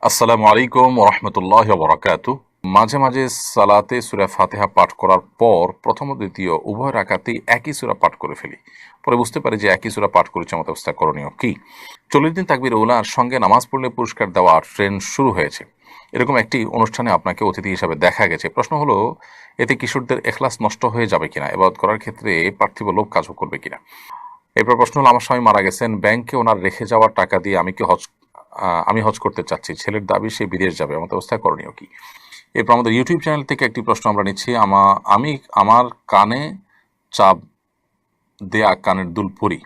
আসসালামু আলাইকুম ওরহমতুল্লাহ বরাকাতু। মাঝে মাঝে সালাতে সূরা ফাতিহা পাঠ করার পর প্রথম ও দ্বিতীয় উভয় রাকাতেই একই সূরা পাঠ করে ফেলি। পরে বুঝতে পারি যে একই সূরা পাঠ করেছে, আমাদের অবস্থা করণীয় কি? 40 দিন তাকবীর উলার সঙ্গে নামাজ পড়লে পুরস্কার দেওয়ার ট্রেন্ড শুরু হয়েছে। এরকম একটি অনুষ্ঠানে আপনাকে অতিথি হিসাবে দেখা গেছে। প্রশ্ন হলো, এতে কিশোরদের এখলাস নষ্ট হয়ে যাবে কিনা, ইবাদত করার ক্ষেত্রে পার্থিব লোভ কাজও করবে কিনা? এরপর প্রশ্ন হলো, আমার স্বামী মারা গেছেন, ব্যাংকে ওনার রেখে যাওয়ার টাকা দিয়ে আমি হজ করতে চাচ্ছি, ছেলের দাবি সে বিদেশ যাবে, আমাদের অবস্থায় করণীয় কি? এরপর আমাদের ইউটিউব চ্যানেল থেকে একটি প্রশ্ন আমরা নিচ্ছি। আমি আমার কানে চাপ দেয়া কানের দুল পরি,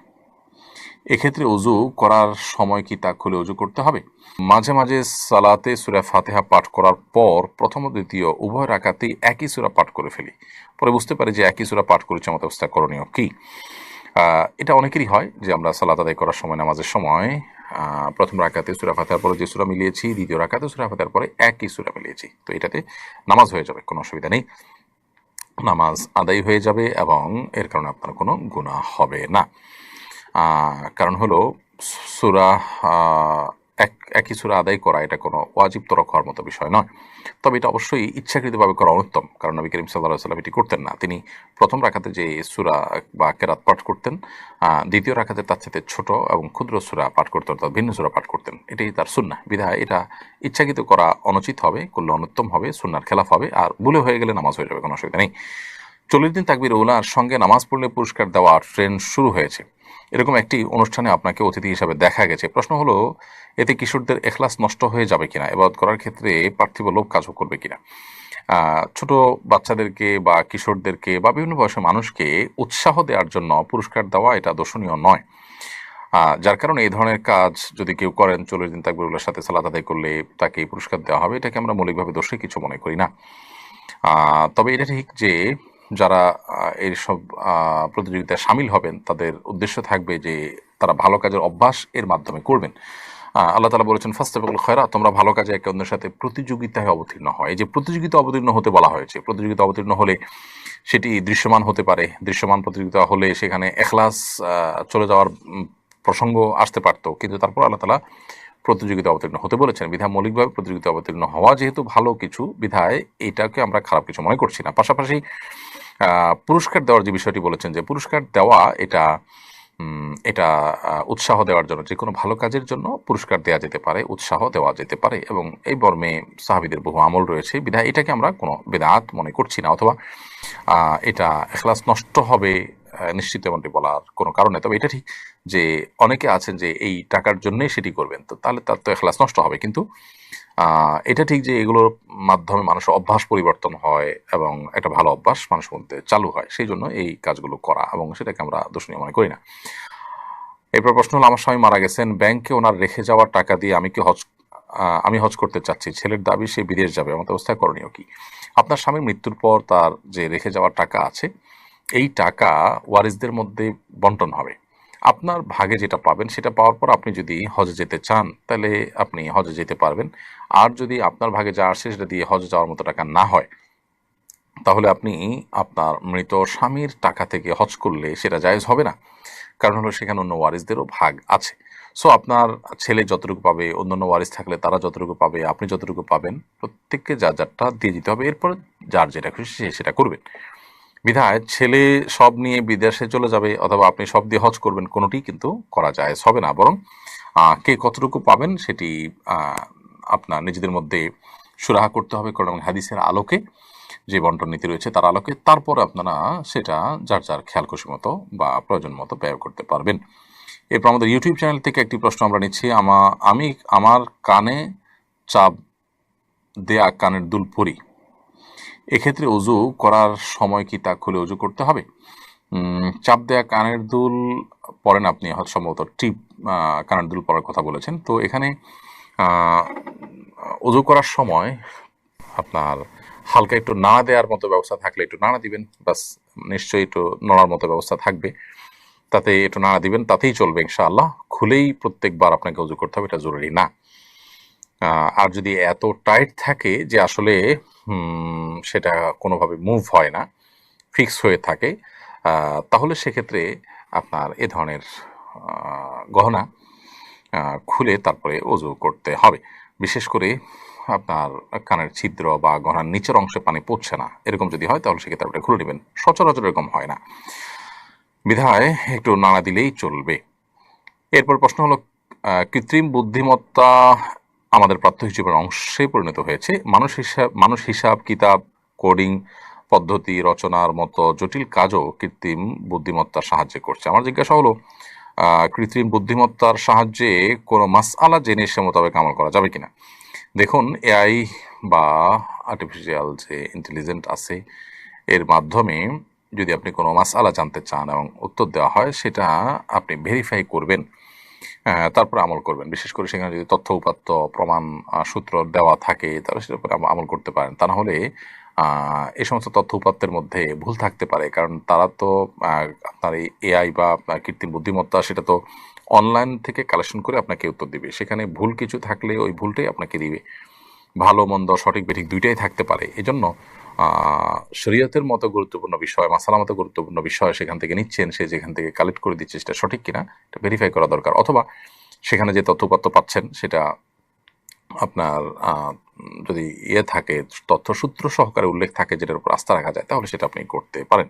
এক্ষেত্রে অজু করার সময় কি তা খুলে অজু করতে হবে? মাঝে মাঝে সালাতে সূরা ফাতিহা পাঠ করার পর প্রথম ও দ্বিতীয় উভয় রাকাতেই একই সূরা পাঠ করে ফেলি। পরে বুঝতে পারি যে একই সূরা পাঠ করেছে, আমাদের অবস্থা করণীয় কি? এটা অনেকেরই হয় যে আমরা সালাত আদায় করার সময়, নামাজের সময় প্রথম রাকাতে সূরা ফাতিহার পরে যে সূরা মিলিয়েছি, দ্বিতীয় রাকাতে সূরা ফাতিহার পরে একই সূরা মিলিয়েছি, তো এটাতে নামাজ হয়ে যাবে, কোনো অসুবিধা নেই, নামাজ আদায় হয়ে যাবে এবং এর কারণে আপনার কোনো গুনাহ হবে না। কারণ হলো সূরা একই সূরা আদায় করা এটা কোনো ওয়াজিব তরক হওয়ার মতো বিষয় নয়। তবে এটা অবশ্যই ইচ্ছাকৃতভাবে করা অনুত্তম, কারণ নবী করিম সাল্লাল্লাহু আলাইহি ওয়াসাল্লাম এটি করতেন না। তিনি প্রথম রাকাতে যে সূরা বা কেরাত পাঠ করতেন, দ্বিতীয় রাকাতে তার চাইতে ছোট এবং ক্ষুদ্র সূরা পাঠ করতেন, অর্থাৎ ভিন্ন সূরা পাঠ করতেন। এটাই তার সুন্নাহ। বিধায় এটা ইচ্ছাকৃত করা অনুচিত হবে, করলে অনুত্তম হবে, সুন্নাহর খেলাফ হবে, আর ভুলে হয়ে গেলে নামাজ হয়ে যাবে, কোনো অসুবিধা নেই। 40 দিন তাকবীর উলার সঙ্গে নামাজ পড়লে পুরস্কার দেওয়ার ট্রেন্ড শুরু হয়েছে। এরকম একটি অনুষ্ঠানে আপনাকে অতিথি হিসাবে দেখা গেছে। প্রশ্ন হলো, এতে কিশোরদের এখলাস নষ্ট হয়ে যাবে কিনা, ইবাদত করার ক্ষেত্রে পার্থিব লোভ কাজও করবে কিনা? ছোট বাচ্চাদেরকে বা কিশোরদেরকে বা বিভিন্ন বয়সের মানুষকে উৎসাহ দেওয়ার জন্য পুরস্কার দেওয়া এটা দর্শনীয় নয়। যার কারণে এই ধরনের কাজ যদি কেউ করেন, 40 দিন তাকবীরুল্লাহর সাথে সালাত আদায় করলে তাকে এই পুরস্কার দেওয়া হবে, এটাকে আমরা মৌলিকভাবে দোষী কিছু মনে করি না। তবে এটা ঠিক যে যারা এইসব প্রতিযোগিতায় শামিল হবেন, তাদের উদ্দেশ্য থাকবে যে তারা ভালো কাজের অভ্যাস এর মাধ্যমে করবেন। আল্লাহ তাআলা বলেছেন, ফাস্তাবিকুল খায়রাত, তোমরা ভালো কাজে একে অন্যের সাথে প্রতিযোগিতায় অবতীর্ণ হয়। এই যে প্রতিযোগিতা অবতীর্ণ হতে বলা হয়েছে, প্রতিযোগিতা অবতীর্ণ হলে সেটি দৃশ্যমান হতে পারে। দৃশ্যমান প্রতিযোগিতা হলে সেখানে এখলাস চলে যাওয়ার প্রসঙ্গ আসতে পারতো, কিন্তু তারপর আল্লাহ তাআলা প্রতিযোগিতা অবতীর্ণ হতে বলেছেন। বিধায় মৌলিকভাবে প্রতিযোগিতা অবতীর্ণ হওয়া যেহেতু ভালো কিছু, বিধায় এটাকে আমরা খারাপ কিছু মনে করছি না। পাশাপাশি পুরস্কার দেওয়ার যে বিষয়টি বলেছেন, যে পুরস্কার দেওয়া এটা এটা উৎসাহ দেওয়ার জন্য, যে কোনো ভালো কাজের জন্য পুরস্কার দেওয়া যেতে পারে, উৎসাহ দেওয়া যেতে পারে, এবং এই মর্মে সাহাবীদের বহু আমল রয়েছে। বিধায় এটাকে আমরা কোনো বিদআত মনে করছি না, অথবা এটা এখলাস নষ্ট হবে নিশ্চিত এমনটি বলার কোনো কারণ নেই। তবে এটা ঠিক যে অনেকে আছেন যে এই টাকার জন্যই সেটি করবেন, তো তাহলে তার তো এখলাস নষ্ট হবে। কিন্তু এটা ঠিক যে এগুলোর মাধ্যমে মানুষের অভ্যাস পরিবর্তন হয় এবং একটা ভালো অভ্যাস মানুষের মধ্যে চালু হয়, সেই জন্য এই কাজগুলো করা, এবং সেটাকে আমরা দোষণীয় মনে করি না। এরপর প্রশ্ন হলো, আমার স্বামী মারা গেছেন, ব্যাংকে ওনার রেখে যাওয়ার টাকা দিয়ে আমি হজ করতে চাচ্ছি, ছেলের দাবি সে বিদেশ যাবে, আমাদের অবস্থায় করণীয় কি? আপনার স্বামীর মৃত্যুর পর তার যে রেখে যাওয়ার টাকা আছে, এই টাকা ওয়ারিসদের মধ্যে বন্টন হবে। আপনার ভাগে যেটা পাবেন সেটা পাওয়ার পর আপনি যদি হজে যেতে চান, তাহলে আপনি হজে যেতে পারবেন। আর যদি আপনার ভাগে যা আসে সেটা দিয়ে হজে যাওয়ার মতো টাকা না হয়, তাহলে আপনি আপনার মৃত স্বামীর টাকা থেকে হজ করলে সেটা জায়েজ হবে না। কারণ হলো সেখানে অন্য ওয়ারিসদেরও ভাগ আছে। সো আপনার ছেলে যতটুকু পাবে, অন্যান্য ওয়ারিস থাকলে তারা যতটুকু পাবে, আপনি যতটুকু পাবেন, প্রত্যেককে যার যারটা দিয়ে দিতে হবে। এরপর যার যেটা খুশি সে সেটা করবেন। বিধায় ছেলে সব নিয়ে বিদেশে চলে যাবে অথবা আপনি সব দিয়ে হজ করবেন, কোনোটি কিন্তু করা জায়েজ হবে না। বরং কে কতটুকু পাবেন সেটি আপনার নিজেদের মধ্যে সুরাহা করতে হবে, কারণ হাদিসের আলোকে, যে বন্টন নীতি রয়েছে তার আলোকে, তারপর আপনারা সেটা যার যার খেয়াল খুশি মতো বা প্রয়োজন মতো ব্যয় করতে পারবেন। এরপর আমাদের ইউটিউব চ্যানেল থেকে একটি প্রশ্ন আমরা নিচ্ছি। আমি আমার কানে চাপ দেয়া কানের দুল পরি, এক্ষেত্রে অজু করার সময় কি তা খুলে অজু করতে হবে? চাপ দেয়া কানের দুল পরেন আপনি, হয়তো সম্ভবত টিপ কানের দুল পরার কথা বলেছেন। তো এখানে অজু করার সময় আপনার হালকা একটু নাড়া দেওয়ার মতো ব্যবস্থা থাকলে একটু নাড়া দিবেন, বাস। নিশ্চয়ই একটু নড়ার মতো ব্যবস্থা থাকবে, তাতে একটু নাড়া দিবেন, তাতেই চলবে ইনশাআল্লাহ। খুলেই প্রত্যেকবার আপনাকে অজু করতে হবে এটা জরুরি না। আর যদি এত টাইট থাকে যে আসলে সেটা কোনোভাবে মুভ হয় না, ফিক্স হয়ে থাকে, তাহলে সেক্ষেত্রে আপনার এ ধরনের গহনা খুলে তারপরে অজু করতে হবে। বিশেষ করে আপনার কানের ছিদ্র বা গলার নিচের অংশে পানি পড়ছে না, এরকম যদি হয় তাহলে সেক্ষেত্রে আপনি খুলে নেবেন। সচরাচর এরকম হয় না, বিধায় একটু নাড়া দিলেই চলবে। এরপর প্রশ্ন হলো, কৃত্রিম বুদ্ধিমত্তা আমাদের প্রাত্যহিক জীবনের অংশে পরিণত হয়েছে। মানুষ হিসাব কিতাব, কোডিং পদ্ধতি রচনার মতো জটিল কাজও কৃত্রিম বুদ্ধিমত্তার সাহায্যে করছে। আমার জিজ্ঞাসা হলো, কৃত্রিম বুদ্ধিমত্তার সাহায্যে কোনো মাসআলা জেনে সে মোতাবেক আমল করা যাবে কিনা? দেখুন, এআই বা আর্টিফিশিয়াল যে ইন্টেলিজেন্ট আছে, এর মাধ্যমে যদি আপনি কোনো মাসআলা জানতে চান এবং উত্তর দেওয়া হয়, সেটা আপনি ভেরিফাই করবেন, তারপরে আমল করবেন। বিশেষ করে সেখানে যদি তথ্য উপাত্ত প্রমাণ সূত্র দেওয়া থাকে তাহলে সেটার উপরে আমল করতে পারেন। তা না হলে এই সমস্ত তথ্য উপাত্তের মধ্যে ভুল থাকতে পারে, কারণ তারা তো আপনার এই এআই বা কৃত্রিম বুদ্ধিমত্তা সেটা তো অনলাইন থেকে কালেকশন করে আপনাকে উত্তর দিবে। সেখানে ভুল কিছু থাকলে ওই ভুলটাই আপনাকে দিবে। ভালো মন্দ সঠিক বেঠিক দুইটাই থাকতে পারে। এজন্য শরীয়তের মতো গুরুত্বপূর্ণ বিষয়, মাসালা মতো গুরুত্বপূর্ণ বিষয় সেখান থেকে নিচ্ছেন, সে যেখান থেকে কালেক্ট করে দিচ্ছে সেটা সঠিক কিনা এটা ভেরিফাই করা দরকার। অথবা সেখানে যে তথ্যপত্র পাচ্ছেন সেটা আপনার যদি থাকে, তথ্যসূত্র সহকারে উল্লেখ থাকে যেটার উপর আস্থা রাখা যায়, তাহলে সেটা আপনি করতে পারেন।